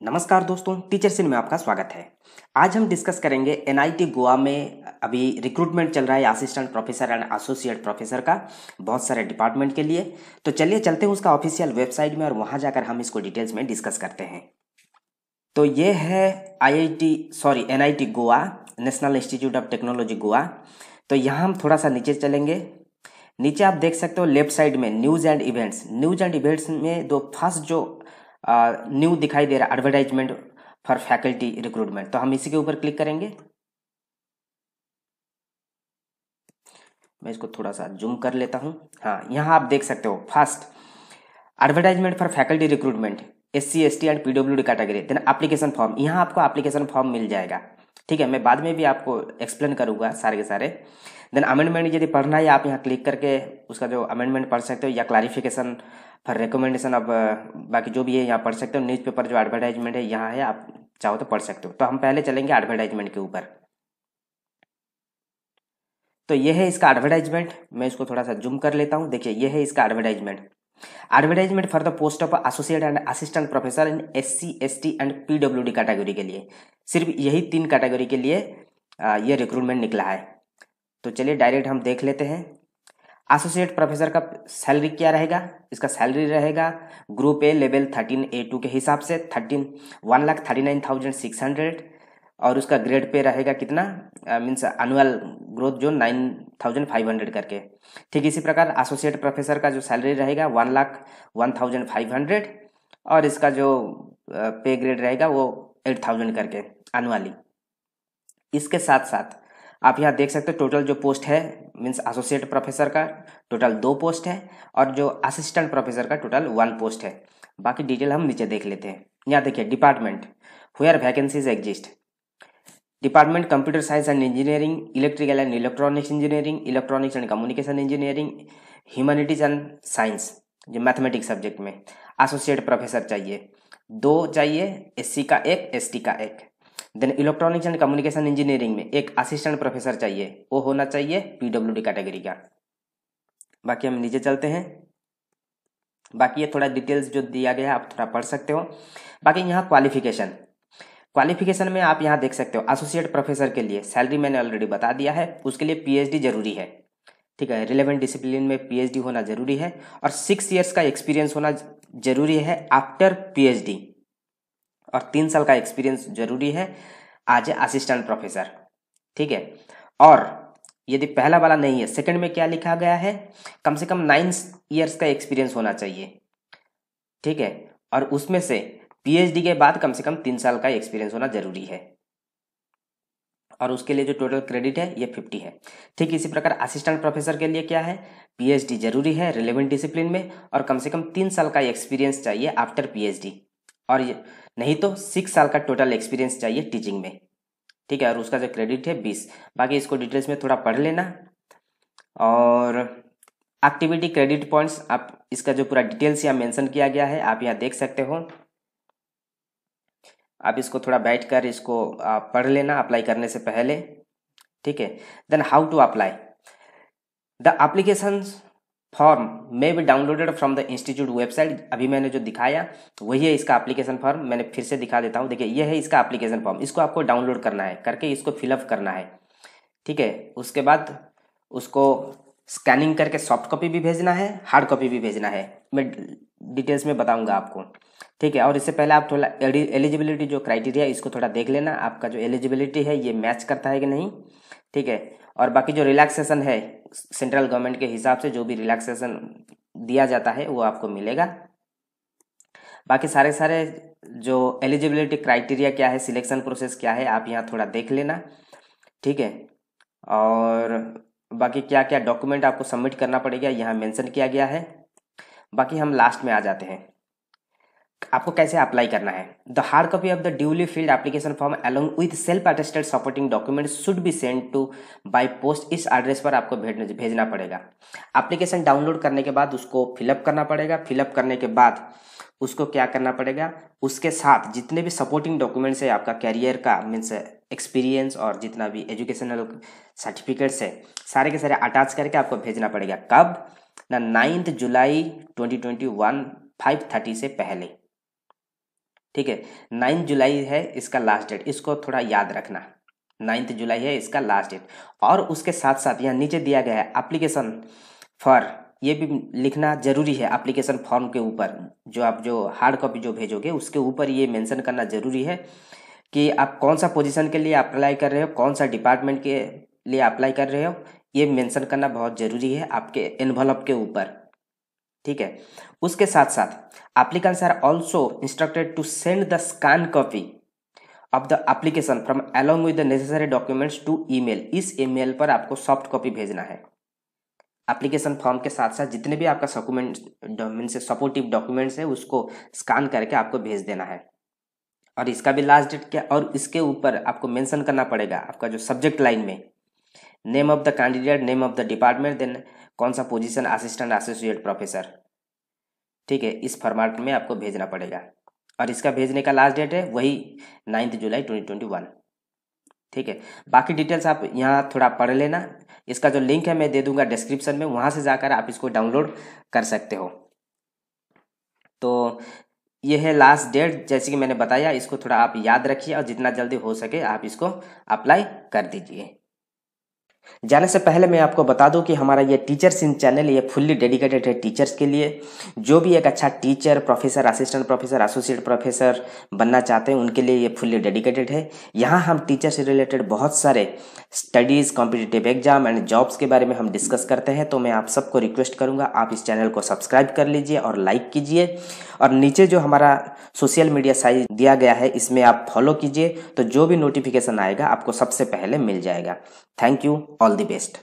नमस्कार दोस्तों, टीचर सिन में आपका स्वागत है। आज हम डिस्कस करेंगे एनआईटी गोवा में अभी रिक्रूटमेंट चल रहा है assistant professor and associate professor का बहुत सारे डिपार्टमेंट के लिए। तो चलिए चलते हैं उसका ऑफिशियल वेबसाइट में और वहां जाकर हम इसको डिटेल्स में डिस्कस करते हैं। तो ये है NIT Goa, national institute of technology Goa. तो यहाँ हम थोड़ा सा नीचे चलेंगे। नीचे आप देख सकते हो लेफ्ट साइड में न्यूज़ एंड इवेंट्स में दो फर्स्ट जो न्यू दिखाई दे रहा है एडवर्टाइजमेंट फॉर फैकल्टी रिक्रूटमेंट, तो हम इसी के ऊपर क्लिक करेंगे। मैं इसको थोड़ा सा जूम कर लेता हूँ। हाँ, यहाँ आप देख सकते हो first advertisement for faculty recruitment SC ST and PWD category, then application form. यहाँ आपको एप्लीकेशन फॉर्म मिल जाएगा। ठीक है, मैं बाद में भी आपको एक्सप्लेन करूँगा सारे के सारे। देन अमेंडमेंट यदि पढ़ना है आप यहाँ क्लिक करके उसका जो अमेंडमेंट पढ़ सकते हो, या क्लैरिफिकेशन फॉर रिकमेंडेशन अब बाकी जो भी है यहाँ पढ़ सकते हो। न्यूज़पेपर जो एडवर्टाइजमेंट है यहाँ है, आप चाहो तो पढ़ सकते हो। तो हम पहले चलेंगे एडवर्टाइजमेंट के ऊपर। तो ये है इसका एडवर्टाइजमेंट। मैं इसको थोड़ा सा जूम कर लेता हूँ। देखिए ये है इसका advertisement for the post of associate and assistant professor in SC ST and PWD category के लिए। सिर्फ यही 3 कैटेगरी के लिए ये रिक्रूटमेंट निकला है। तो चलिए डायरेक्ट हम देख लेते हैं। एसोसिएट प्रोफेसर का सैलरी क्या रहेगा? इसका सैलरी रहेगा ग्रुप ए लेवल 13A2 के हिसाब से 1,39,600, और उसका ग्रेड पे रहेगा कितना, मीन्स एनुअल ग्रोथ जो 9,500 करके। ठीक इसी प्रकार एसोसिएट प्रोफेसर का जो सैलरी रहेगा 1,01,500, और इसका जो पे ग्रेड रहेगा वो 8,000 करके एनुअली। इसके साथ साथ आप यहाँ देख सकते हो टोटल जो पोस्ट है, मीन्स एसोसिएट प्रोफेसर का टोटल 2 पोस्ट है, और जो असिस्टेंट प्रोफेसर का टोटल 1 पोस्ट है। बाकी डिटेल हम नीचे देख लेते हैं। यहाँ देखिए department where vacancies exist. Department computer science and engineering, electrical and electronics engineering, electronics and communication engineering, humanities and science जो मैथमेटिक्स सब्जेक्ट में एसोसिएट प्रोफेसर चाहिए। 2 चाहिए, SC का 1, ST का 1। Then electronics and communication engineering में एक assistant professor चाहिए, वो होना चाहिए PWD कैटेगरी का। बाकी हम नीचे चलते हैं। बाकी ये थोड़ा डिटेल्स जो दिया गया है आप थोड़ा पढ़ सकते हो। बाकी यहाँ क्वालिफिकेशन में आप यहाँ देख सकते हो एसोसिएट प्रोफेसर के लिए सैलरी मैंने ऑलरेडी बता दिया है। उसके लिए PhD जरूरी है। ठीक है, रिलेवेंट डिसिप्लिन में PhD होना जरूरी है, और 6 ईयर्स का एक्सपीरियंस होना जरूरी है आफ्टर PhD, और 3 साल का एक्सपीरियंस जरूरी है एज ए असिस्टेंट प्रोफेसर। ठीक है, और यदि पहला वाला नहीं है, सेकंड में क्या लिखा गया है, कम से कम 9 ईयर्स का एक्सपीरियंस होना चाहिए। ठीक है, और उसमें से PhD के बाद कम से कम 3 साल का एक्सपीरियंस होना जरूरी है, और उसके लिए जो टोटल क्रेडिट है ये 50 है। ठीक इसी प्रकार असिस्टेंट प्रोफेसर के लिए क्या है, PhD जरूरी है रिलेवेंट डिसिप्लिन में, और कम से कम 3 साल का एक्सपीरियंस चाहिए आफ्टर PhD, और नहीं तो 6 साल का टोटल एक्सपीरियंस चाहिए टीचिंग में। ठीक है, और उसका जो क्रेडिट है 20। बाकी इसको डिटेल्स में थोड़ा पढ़ लेना। और एक्टिविटी क्रेडिट पॉइंट्स, आप इसका जो पूरा डिटेल्स यहाँ मेंशन किया गया है आप यहाँ देख सकते हो। आप इसको थोड़ा बैठकर इसको पढ़ लेना अप्लाई करने से पहले। ठीक है, then how to apply the application form may be downloaded from the institute website. अभी मैंने जो दिखाया वही है इसका एप्लीकेशन फॉर्म। मैंने फिर से दिखा देता हूँ। देखिए ये है इसका एप्लीकेशन फॉर्म, इसको आपको डाउनलोड करना है, करके इसको फिलअप करना है। ठीक है, उसके बाद उसको स्कैनिंग करके सॉफ्ट कॉपी भी भेजना है, हार्ड कॉपी भी भेजना है। मैं डिटेल्स में बताऊंगा आपको। ठीक है, और इससे पहले आप थोड़ा एलिजिबिलिटी जो क्राइटेरिया इसको थोड़ा देख लेना, आपका जो एलिजिबिलिटी है ये मैच करता है कि नहीं। ठीक है, और बाकी जो रिलैक्सेशन है सेंट्रल गवर्नमेंट के हिसाब से जो भी रिलैक्सेशन दिया जाता है वो आपको मिलेगा। बाकी सारे सारे जो एलिजिबिलिटी क्राइटेरिया क्या है, सिलेक्शन प्रोसेस क्या है, आप यहाँ थोड़ा देख लेना। ठीक है, और बाकी क्या क्या डॉक्यूमेंट आपको सबमिट करना पड़ेगा यहाँ मेंशन किया गया है। बाकी हम लास्ट में आ जाते हैं, आपको कैसे अप्लाई करना है। The hard copy of the duly filled application form along with self attested supporting document should be send to by post. इस एड्रेस पर आपको भेजना पड़ेगा। एप्लीकेशन डाउनलोड करने के बाद उसको फिलअप करना पड़ेगा। फिलअप करने के बाद उसको क्या करना पड़ेगा, उसके साथ जितने भी सपोर्टिंग डॉक्यूमेंट्स है आपका कैरियर का, मीन्स एक्सपीरियंस और जितना भी एजुकेशनल सर्टिफिकेट्स है सारे के सारे अटैच करके आपको भेजना पड़ेगा। कब ना 9 जुलाई 2021 5:30 से पहले। ठीक है। 9 जुलाई है इसका लास्ट डेट, इसको थोड़ा याद रखना। 9 जुलाई है इसका लास्ट डेट। और उसके साथ साथ यहाँ नीचे दिया गया है एप्लीकेशन फॉर, ये भी लिखना जरूरी है। एप्लीकेशन फॉर्म के ऊपर जो आप जो हार्ड कॉपी जो भेजोगे उसके ऊपर ये मेंशन करना जरूरी है कि आप कौन सा पोजीशन के लिए अप्लाई कर रहे हो, कौन सा डिपार्टमेंट के लिए अप्लाई कर रहे हो, ये मेंशन करना बहुत जरूरी है आपके एनवलप के ऊपर। ठीक है। उसके साथ साथ applicants are also instructed to send the scan copy of the application from along with the necessary documents to email. इस ईमेल पर आपको सॉफ्ट कॉपी भेजना है। एप्लीकेशन फॉर्म के साथ साथ जितने भी आपका डॉक्यूमेंट से सपोर्टिव डॉक्यूमेंट्स है उसको स्कैन करके आपको भेज देना है। और इसका भी लास्ट डेट क्या, और इसके ऊपर आपको मेंशन करना पड़ेगा आपका जो सब्जेक्ट लाइन में name of the candidate, name of the department, then कौन सा पोजीशन, असिस्टेंट, एसोसिएट प्रोफेसर। ठीक है, इस फॉर्मेट में आपको भेजना पड़ेगा। और इसका भेजने का लास्ट डेट है वही 9 जुलाई 2021। ठीक है। बाकी डिटेल्स आप यहाँ थोड़ा पढ़ लेना। इसका जो लिंक है मैं दे दूंगा डिस्क्रिप्शन में, वहाँ से जाकर आप इसको डाउनलोड कर सकते हो। तो ये है लास्ट डेट, जैसे कि मैंने बताया, इसको थोड़ा आप याद रखिए और जितना जल्दी हो सके आप इसको अप्लाई कर दीजिए। जाने से पहले मैं आपको बता दूं कि हमारा ये टीचर्स इन चैनल ये फुल्ली डेडिकेटेड है टीचर्स के लिए। जो भी एक अच्छा teacher, professor, assistant professor, associate professor बनना चाहते हैं उनके लिए ये फुल्ली डेडिकेटेड है। यहाँ हम टीचर से रिलेटेड बहुत सारे studies, competitive exam and jobs के बारे में हम डिस्कस करते हैं। तो मैं आप सबको रिक्वेस्ट करूँगा आप इस चैनल को सब्सक्राइब कर लीजिए और लाइक कीजिए। और नीचे जो हमारा सोशल मीडिया साइट दिया गया है इसमें आप फॉलो कीजिए, तो जो भी नोटिफिकेशन आएगा आपको सबसे पहले मिल जाएगा। Thank you, all the best.